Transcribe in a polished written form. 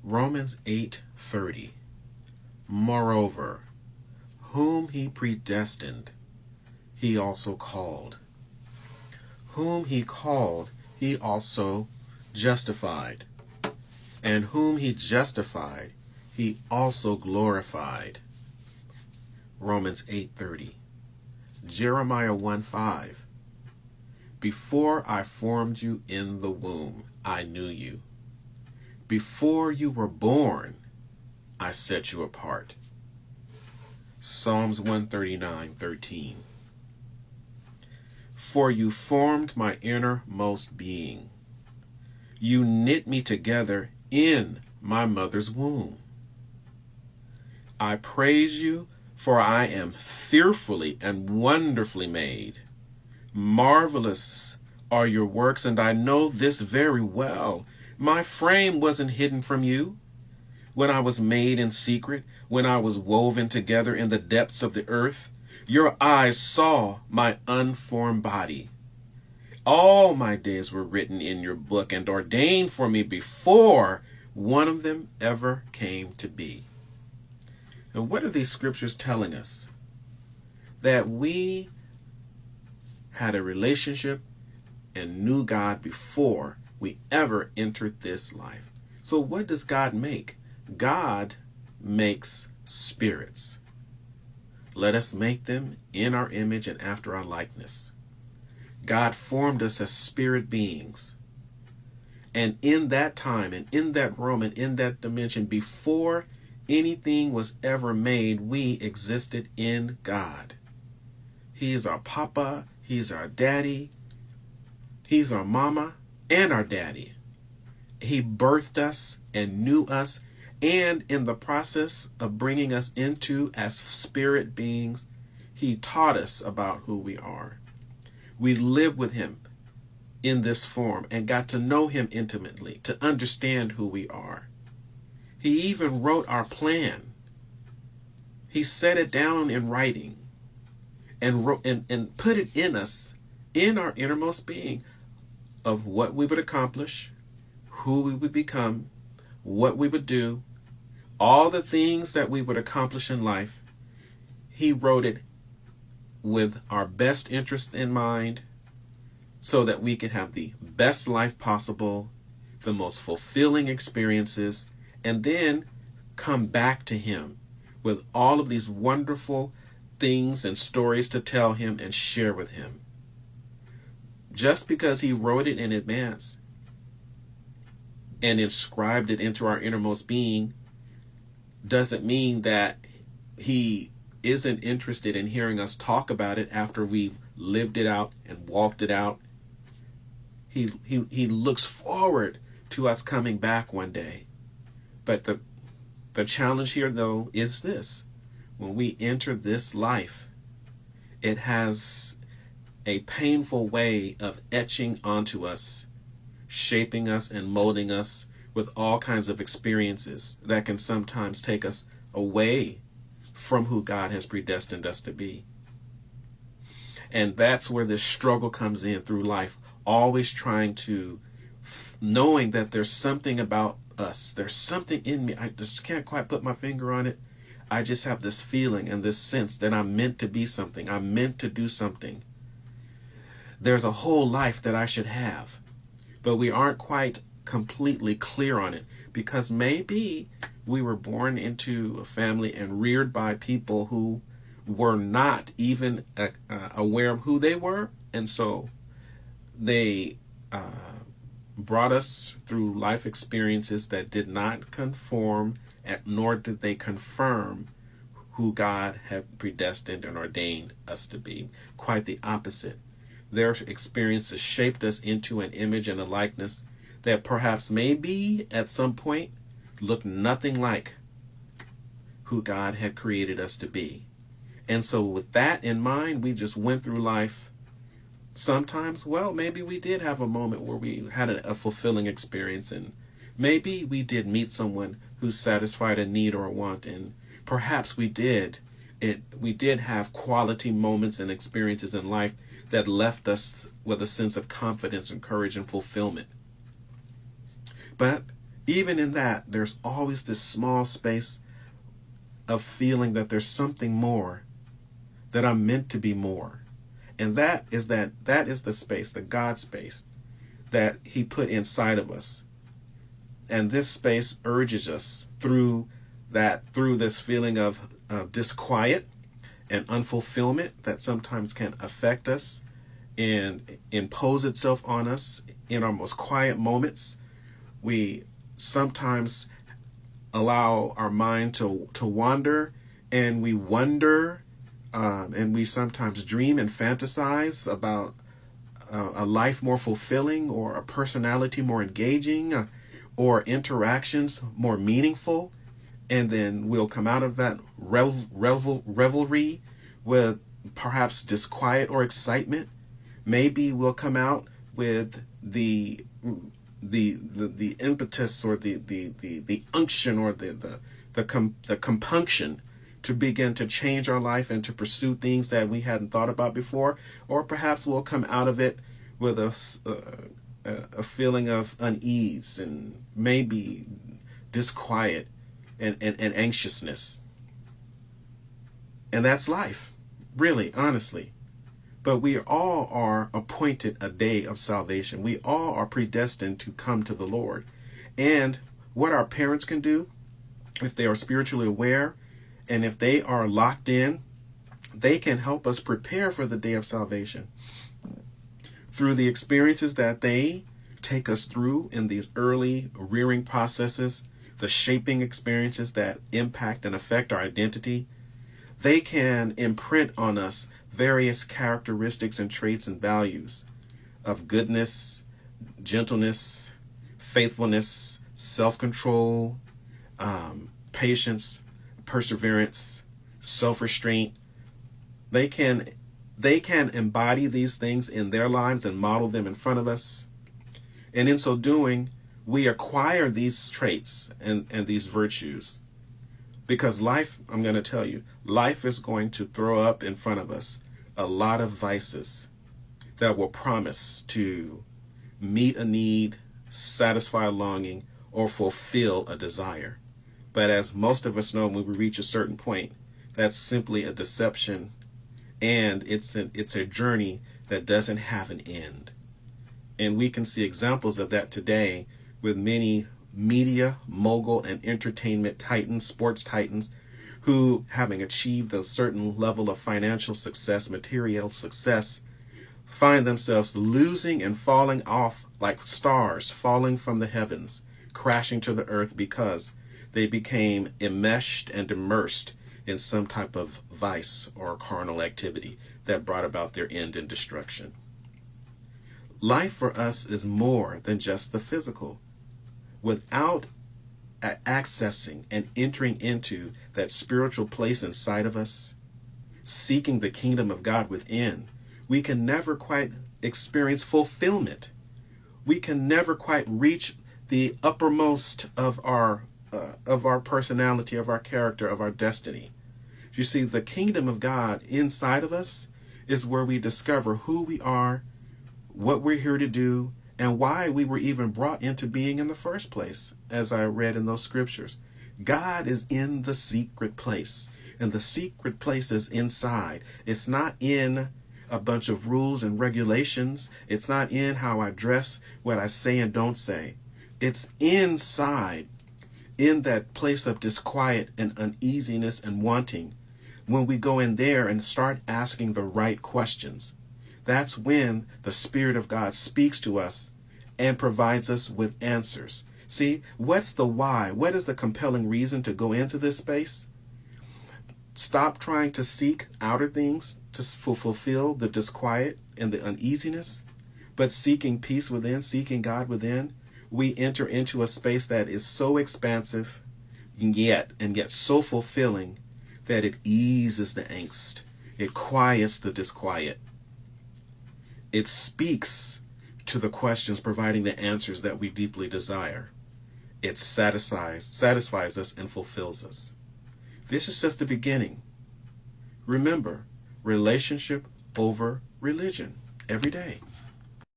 Romans 8:30. Moreover, whom he predestined, he also called. Whom he called, he also justified. And whom he justified, he also glorified. Romans 8:30. Jeremiah 1:5. Before I formed you in the womb, I knew you. Before you were born, I set you apart. Psalms 139:13. For you formed my innermost being. You knit me together in my mother's womb. I praise you, for I am fearfully and wonderfully made. Marvelous are your works, and I know this very well. My frame wasn't hidden from you when I was made in secret, when I was woven together in the depths of the earth. Your eyes saw my unformed body. All my days were written in your book and ordained for me before one of them ever came to be. And what are these scriptures telling us? That we had a relationship and knew God before we ever entered this life. So what does God make? God makes spirits. Let us make them in our image and after our likeness. God formed us as spirit beings. And in that time and in that realm and in that dimension, before anything was ever made, we existed in God. He is our papa. He's our daddy. He's our mama and our daddy. He birthed us and knew us. And in the process of bringing us into as spirit beings, he taught us about who we are. We lived with him in this form and got to know him intimately, to understand who we are. He even wrote our plan. He set it down in writing and wrote and put it in us, in our innermost being, of what we would accomplish, who we would become, what we would do, all the things that we would accomplish in life. He wrote it with our best interest in mind so that we could have the best life possible, the most fulfilling experiences, and then come back to him with all of these wonderful things and stories to tell him and share with him. Just because he wrote it in advance and inscribed it into our innermost being doesn't mean that he isn't interested in hearing us talk about it after we've lived it out and walked it out. He looks forward to us coming back one day. But the challenge here, though, is this. When we enter this life, it has a painful way of etching onto us, shaping us and molding us with all kinds of experiences that can sometimes take us away from who God has predestined us to be. And that's where this struggle comes in through life, always trying to, knowing that there's something about us, there's something in me, I just can't quite put my finger on it. I just have this feeling and this sense that I'm meant to be something, I'm meant to do something. There's a whole life that I should have, but we aren't quite completely clear on it, because maybe we were born into a family and reared by people who were not even aware of who they were, and so they brought us through life experiences that did not conform, nor did they confirm who God had predestined and ordained us to be. Quite the opposite. Their experiences shaped us into an image and a likeness that perhaps maybe at some point looked nothing like who God had created us to be. And so with that in mind, we just went through life. Sometimes, well, maybe we did have a moment where we had a fulfilling experience, and maybe we did meet someone who satisfied a need or a want, and perhaps we did have quality moments and experiences in life that left us with a sense of confidence and courage and fulfillment. But even in that, there's always this small space of feeling that there's something more, that I'm meant to be more. And that is the space, the God space that he put inside of us. And this space urges us through this feeling of disquiet and unfulfillment that sometimes can affect us and impose itself on us in our most quiet moments. We sometimes allow our mind to wander, and we wonder, and we sometimes dream and fantasize about a life more fulfilling, or a personality more engaging, or interactions more meaningful. And then we'll come out of that revelry with perhaps disquiet or excitement. Maybe we'll come out with the impetus, or the unction, or the compunction to begin to change our life and to pursue things that we hadn't thought about before. Or perhaps we'll come out of it with a feeling of unease, and maybe disquiet and anxiousness. And that's life, really, honestly. But we all are appointed a day of salvation. We all are predestined to come to the Lord. And what our parents can do, if they are spiritually aware, and if they are locked in, they can help us prepare for the day of salvation through the experiences that they take us through in these early rearing processes, the shaping experiences that impact and affect our identity. They can imprint on us various characteristics and traits and values of goodness, gentleness, faithfulness, self-control, patience, perseverance, self-restraint. They can embody these things in their lives and model them in front of us. And in so doing, we acquire these traits and these virtues. Because life, I'm going to tell you, life is going to throw up in front of us a lot of vices that will promise to meet a need, satisfy a longing, or fulfill a desire. But as most of us know, when we reach a certain point, that's simply a deception, and it's a journey that doesn't have an end. And we can see examples of that today with many media, mogul, and entertainment titans, sports titans, who, having achieved a certain level of financial success, material success, find themselves losing and falling off like stars falling from the heavens, crashing to the earth because they became enmeshed and immersed in some type of vice or carnal activity that brought about their end and destruction. Life for us is more than just the physical. Without accessing and entering into that spiritual place inside of us, seeking the kingdom of God within, we can never quite experience fulfillment. We can never quite reach the uppermost of our personality, of our character, of our destiny. You see, the kingdom of God inside of us is where we discover who we are, what we're here to do, and why we were even brought into being in the first place, as I read in those scriptures. God is in the secret place, and the secret place is inside. It's not in a bunch of rules and regulations. It's not in how I dress, what I say and don't say. It's inside, in that place of disquiet and uneasiness and wanting. When we go in there and start asking the right questions, that's when the Spirit of God speaks to us and provides us with answers. See, what's the why? What is the compelling reason to go into this space? Stop trying to seek outer things to fulfill the disquiet and the uneasiness, but seeking peace within, seeking God within. We enter into a space that is so expansive and yet so fulfilling that it eases the angst. It quiets the disquiet. It speaks to the questions, providing the answers that we deeply desire. It satisfies us and fulfills us. This is just the beginning. Remember, relationship over religion every day.